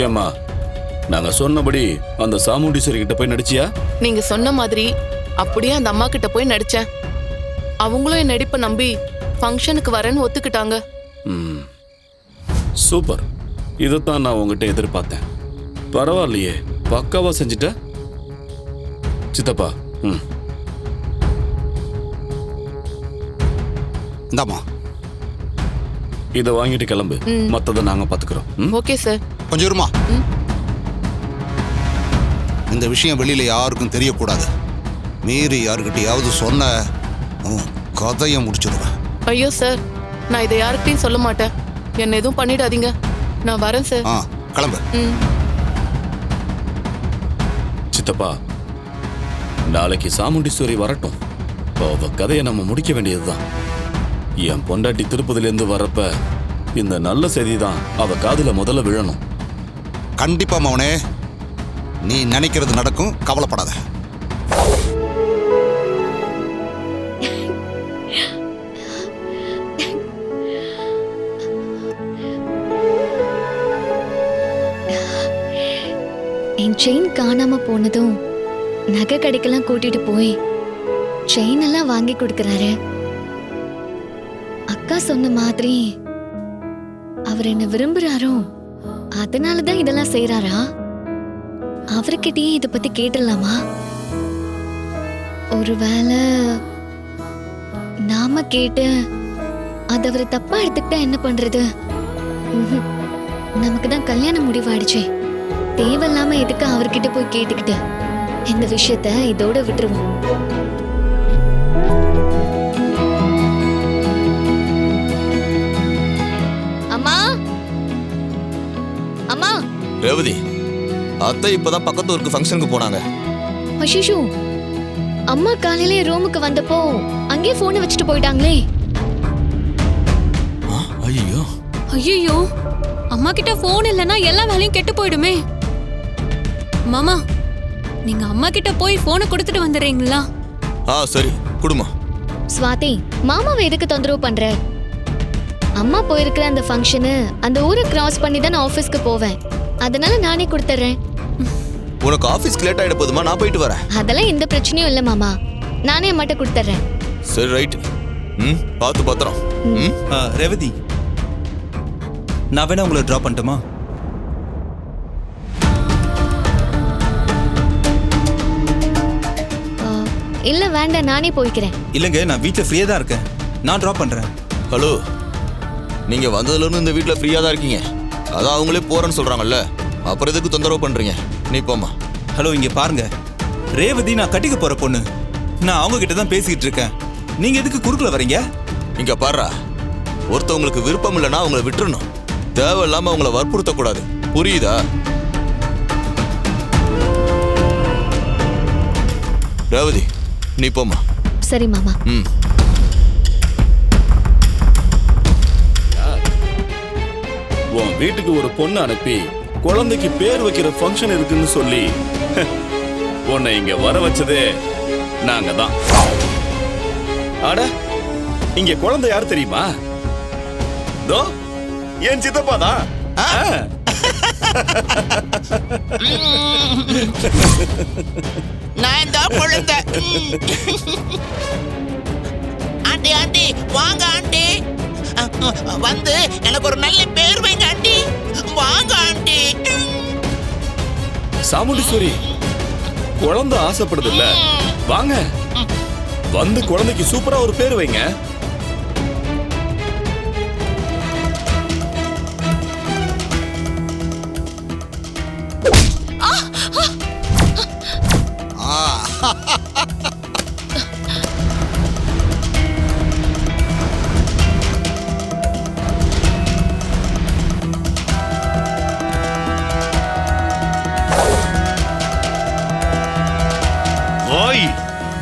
ஏம்மா, நாங்க சொன்னபடி அந்த சாமுண்டீஸ்வரி கிட்ட போய் நடிச்சியா? நீங்க சொன்ன மாதிரி அப்படியே அந்த அம்மா கிட்ட போய் நடிச்சேன். அவங்களும் என் நடிப்பை நம்பி ஃபங்க்ஷனுக்கு வரேன்னு ஒத்துக்கிட்டாங்க. சூப்பர். இதைத்தான் நான் உங்ககிட்ட எதிர்பார்த்தேன். பரவாயில்லையே, பக்காவா செஞ்சுட்ட. சித்தப்பா, இந்தாம்மா, இதை வாங்கிட்டு கிளம்பு. மத்ததை நாங்க பாத்துக்கிறோம். Okay sir. கொஞ்சம் இருமா. இந்த விஷயம் வெளியில யாருக்கும் தெரியக்கூடாது. மீறி யாருக்கிட்டையாவது சொன்ன கதையை முடிச்சிடுவேன். ஐயோ சார், நான் இதை யாருக்கிட்டையும் சொல்ல மாட்டேன். என்ன எதுவும் பண்ணிடாதீங்க. நான் வரேன் சார். கிளம்பு. சித்தப்பா, நாளைக்கு சாமுண்டீஸ்வரி வரட்டும். அவ கதையை நம்ம முடிக்க வேண்டியதுதான். என் பொண்டாட்டி திருப்பதிலேருந்து வரப்ப இந்த நல்ல செய்தி தான் அவ காதுல முதல்ல விழணும். கண்டிப்பா மவனே, நீ நினைக்கிறது நடக்கும், கவலைப்படாத. என் செயின் காணாம போனதும் நகை கடைக்கெல்லாம் கூட்டிட்டு போய் செயின் எல்லாம் வாங்கி கொடுக்கறாரு. அக்கா சொன்ன மாதிரி அவர் என்ன விரும்புறாரோ, அதனாலதான் இதெல்லாம் செய்யறாரா? அவர்கிட்டயே இத பத்தி கேட்டலாமா? ஒருவேளை நாம கேட்டு அது அவரை தப்பா எடுத்துக்கிட்டா என்ன பண்றது? நமக்கு தான் கல்யாணம் முடிவாயிடுச்சு. தேவையில்லாம எதுக்கு அவர்கிட்ட போய் கேட்டுக்கிட்டு இந்த விஷயத்த இதோட விட்டுருவோம். அம்மா, அம்மா. ரேவதி, அத்தை இப்பதான் பக்கத்து ஊருக்கு ஃபங்க்ஷனுக்கு போனாங்க. அஷிஷு, அம்மா காலையில ரூமுக்கு வந்தப்போ அங்கே போனை வச்சுட்டு போயிட்டாங்களே. ஐயோ ஐயோ, அம்மா கிட்ட போன் இல்லைன்னா எல்லா வேலையும் கெட்டு போயிடுமே. மாமா, நீங்க அம்மா கிட்ட போய் போனை கொடுத்துட்டு வந்துடுறீங்களா? சரி, குடுமா. ஸ்வாதி, மாமாவை எதுக்கு தொந்தரவு பண்ற? அம்மா போயிருக்கிற அந்த ஃபங்க்ஷனு அந்த ஊரை கிராஸ் பண்ணி தான் நான் ஆபீஸ்க்கு போவேன். அதனால நானே கொடுத்துறேன். உனக்கு ஆபீஸ்க்கு லேட் ஆயிட போதுமா? நான் போயிட்டு வரேன். அதெல்லாம் எந்த பிரச்சனையும் இல்ல மாமா, நானே அம்மாட்ட கொடுத்துறேன். சரி, ரைட். பார்த்து பத்திரம். ரேவதி, நான் வேணா உங்களை டிராப் பண்ணட்டுமா? இல்ல வேண்டாம், நானே போய்க்கிறேன். இல்லங்க, நான் வீட்டுல ஃப்ரீயா தான் இருக்கேன். நான் டிராப் பண்றேன். ஹலோ, நீங்க வந்ததுல இருந்து இந்த வீட்டுல ஃப்ரீயா தான் இருக்கீங்க. அதான் அவங்களே போறேன்னு சொல்றாங்கல்ல, அப்புறம் எதுக்கு தொந்தரவு பண்றீங்க? நீ போமா. ஹலோ, இங்க பாருங்க, ரேவதி நான் கட்டிக்க போற பொண்ணு. நான் அவங்க கிட்ட தான் பேசிக்கிட்டு இருக்கேன். நீங்க எதுக்கு குறுக்குல வரீங்க? இங்க பாருடா, ஒருத்தவங்களுக்கு விருப்பம் இல்லைன்னா அவங்கள விட்டுறணும். தேவையில்லாம அவங்கள வற்புறுத்த கூடாது. புரியுதா? ரேவதி, நீ போமா. சரி மாமா. உன் வீட்டுக்கு ஒரு பொண்ணு அனுப்பி குழந்தைக்கு பேர் வைக்கிற ஃபங்க்ஷன் இருக்குன்னு சொல்லி உன்னை இங்க வர வச்சதே நாங்க தான். அட, இங்க குழந்தை யார் தெரியுமா? தோ என் சித்தப்பா தான். நான் தான் குழந்தை. ஆண்டி, ஆண்டி வாங்க ஆண்டி. வந்து எனக்கு ஒரு நல்ல பேர் வைங்க ஆண்டி. வாங்க ஆண்டி. சாமுண்டீஸ்வரி, குழந்தை ஆசைப்படுது இல்ல? வாங்க, வந்து குழந்தைக்கு சூப்பரா ஒரு பேர் வைங்க.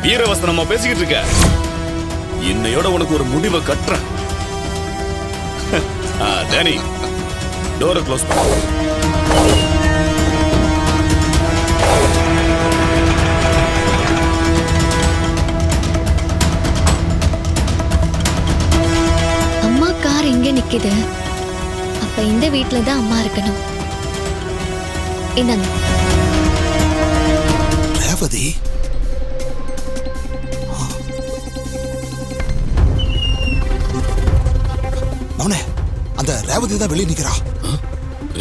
வீரவசனமா பேசிக்கிட்டு இருக்க. இன்னையோட உனக்கு ஒரு முடிவை கட்டுறேன். டேனி, டோரை க்ளோஸ் பண்ணு. அம்மா கார் எங்க நிக்குது? அப்ப இந்த வீட்ல தான் அம்மா இருக்கணும். இந்தாங்க. ரேவதி மௌனே, அந்த ரேவதி தான் வெளியே நிக்கிறா.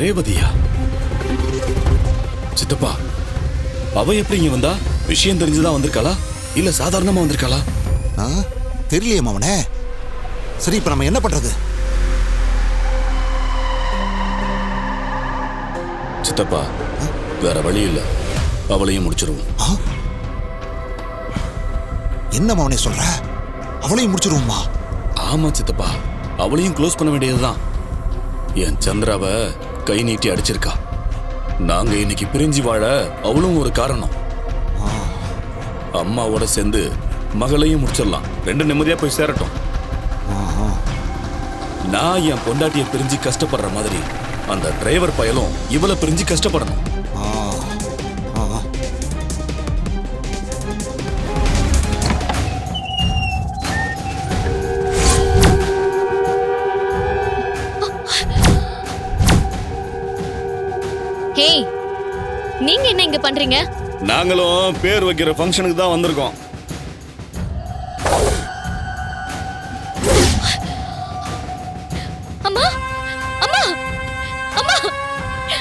ரேவதியா? சித்தப்பா, அவ எப்படி இங்க வந்தா? விஷயம் தெரிஞ்சுதான் வந்திருக்காளா இல்ல சாதாரணமா வந்திருக்காளா? ஆ? தெரியலையே மவனே. சரி, இப்ப நம்ம என்ன பண்றது? சித்தப்பா, வேற வழி இல்ல, அவளையும் முடிச்சிருவோம். ஆ? என்ன மவனே சொல்ற? அவளையும் முடிச்சிருவோமா? ஆமா சித்தப்பா, அவளையும் க்ளோஸ் பண்ண வேண்டியதுதான். என் சந்திராவை கை நீட்டி அடிச்சிருக்கா. நாங்க இன்னைக்கு பிரிஞ்சு வாழ அவளும் ஒரு காரணம். அம்மாவோட சேர்ந்து மகளையும் முடிச்சிடலாம். ரெண்டு நிம்மதியா போய் சேரட்டும். நான் என் பொண்டாட்டியை பிரிஞ்சு கஷ்டப்படுற மாதிரி அந்த டிரைவர் பயலும் இவளை பிரிஞ்சு கஷ்டப்படணும். ஹே, நீங்க என்ன இங்க பண்றீங்க? நாங்களும் பேர் வைக்கிற ஃபங்க்ஷனுக்கு தான் வந்திருக்கோம். அம்மா, அம்மா, அம்மா,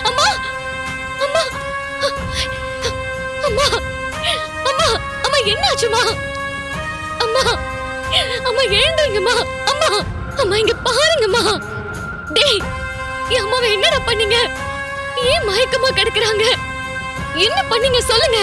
அம்மா, அம்மா, அம்மா, அம்மா, அம்மா, என்னாச்சுமா? அம்மா, அம்மா, எழுந்துருங்கம்மா. அம்மா, அம்மா, இங்க பாருங்கம்மா. டேய், என் அம்மாவை என்னடா பண்ணீங்க? ஏன் மயக்கமா கிடக்குறாங்க? என்ன பண்ணீங்க சொல்லுங்க.